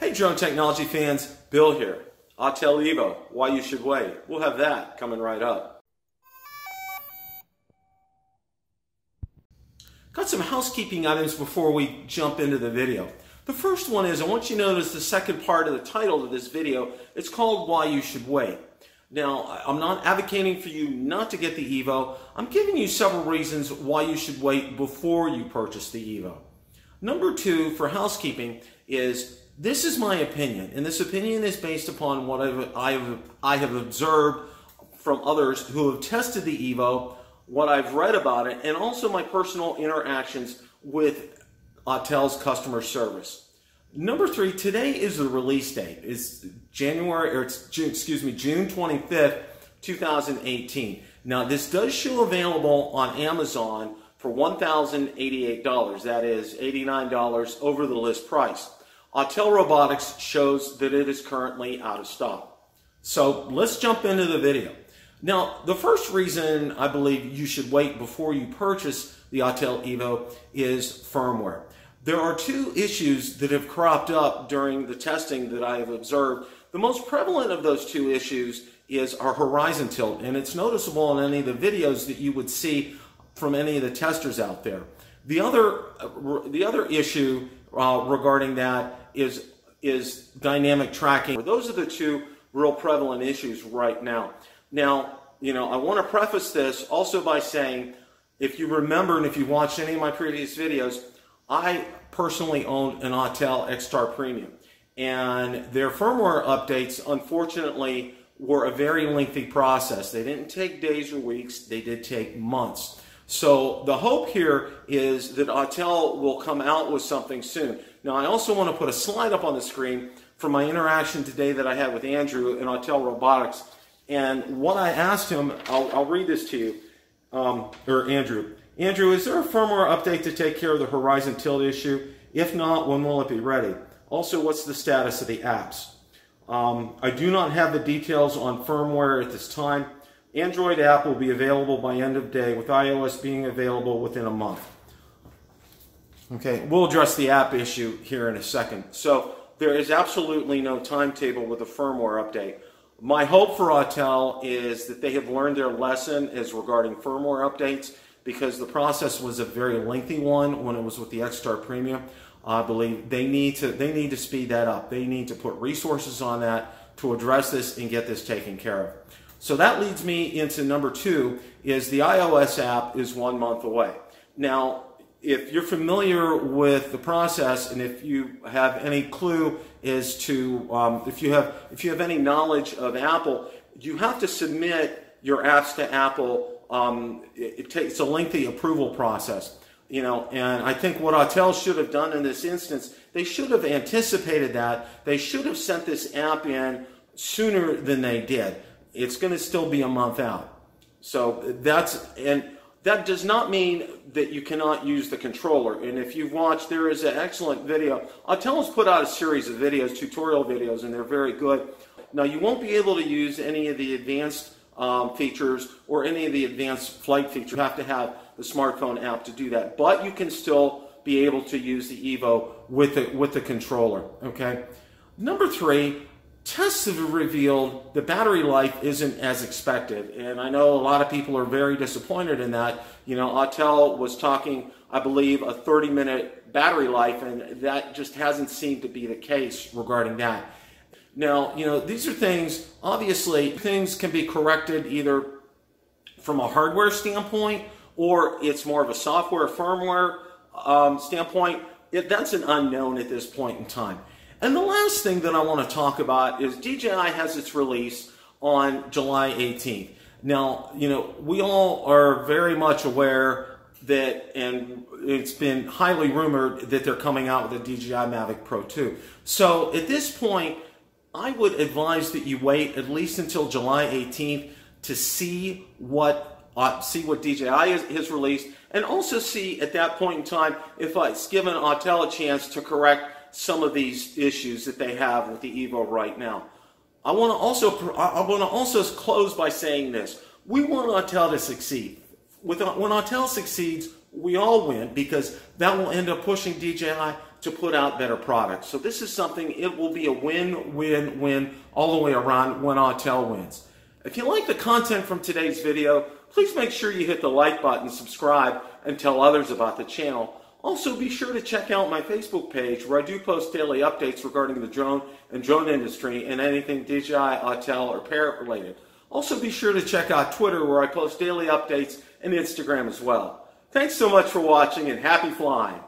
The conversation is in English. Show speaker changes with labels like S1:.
S1: Hey drone technology fans, Bill here. Autel Evo, why you should wait. We'll have that coming right up. Got some housekeeping items before we jump into the video. The first one is I want you to notice the second part of the title of this video. It's called Why You Should Wait. Now, I'm not advocating for you not to get the Evo. I'm giving you several reasons why you should wait before you purchase the Evo. Number two, for housekeeping, is this is my opinion, and this opinion is based upon what I have observed from others who have tested the Evo, what I've read about it, and also my personal interactions with Autel's customer service. Number three, today is the release date. It's June 25th, 2018. Now, this does show available on Amazon for $1,088. That is $89 over the list price. Autel Robotics shows that it is currently out of stock. So let's jump into the video. Now, the first reason I believe you should wait before you purchase the Autel Evo is firmware. There are two issues that have cropped up during the testing that I have observed. The most prevalent of those two issues is our horizon tilt, and it's noticeable in any of the videos that you would see from any of the testers out there. The other issue regarding that is dynamic tracking. Those are the two real prevalent issues right now. Now, I want to preface this also by saying, if you remember and if you watched any of my previous videos, I personally owned an Autel X-Star Premium, and their firmware updates, unfortunately, were a very lengthy process. They didn't take days or weeks, they did take months. So the hope here is that Autel will come out with something soon. Now, I also want to put a slide up on the screen from my interaction today that I had with Andrew in Autel Robotics. And what I asked him, I'll read this to you, or Andrew. Andrew, is there a firmware update to take care of the horizon tilt issue? If not, when will it be ready? Also, what's the status of the apps? I do not have the details on firmware at this time. Android app will be available by end of day, with iOS being available within a month. Okay, we'll address the app issue here in a second. So there is absolutely no timetable with a firmware update. My hope for Autel is that they have learned their lesson as regarding firmware updates, because the process was a very lengthy one when it was with the X-Star Premium. I believe they need to speed that up. They need to put resources on that to address this and get this taken care of. So that leads me into number two, is the iOS app is 1 month away. Now, if you're familiar with the process, and if you have any clue as to if you have any knowledge of Apple, you have to submit your apps to Apple. It's a lengthy approval process, and I think what Autel should have done in this instance, they should have anticipated that. They should have sent this app in sooner than they did. It's going to still be a month out. So that does not mean that you cannot use the controller. And if you've watched, there is an excellent video. Autel has put out a series of videos, tutorial videos, and they're very good. Now, you won't be able to use any of the advanced features or any of the advanced flight features. You have to have the smartphone app to do that. But you can still be able to use the Evo with the controller. Okay. Number three, tests have revealed the battery life isn't as expected, and I know a lot of people are very disappointed in that. Autel was talking, I believe, a 30-minute battery life, and that just hasn't seemed to be the case regarding that. Now, these are things, obviously, things can be corrected either from a hardware standpoint or it's more of a software, firmware standpoint. That's an unknown at this point in time. And the last thing that I want to talk about is DJI has its release on July 18th. Now, we all are very much aware that, and it's been highly rumored that they're coming out with a DJI Mavic Pro 2. So at this point, I would advise that you wait at least until July 18th to see what DJI has released, and also see at that point in time if it's given Autel a chance to correct some of these issues that they have with the Evo right now. I want to also close by saying this: we want Autel to succeed. When Autel succeeds, we all win, because that will end up pushing DJI to put out better products. So this is something, it will be a win-win-win all the way around when Autel wins. If you like the content from today's video, please make sure you hit the like button, subscribe, and tell others about the channel. Also, be sure to check out my Facebook page where I do post daily updates regarding the drone and drone industry and anything DJI, Autel, or Parrot related. Also, be sure to check out Twitter where I post daily updates and Instagram as well. Thanks so much for watching and happy flying!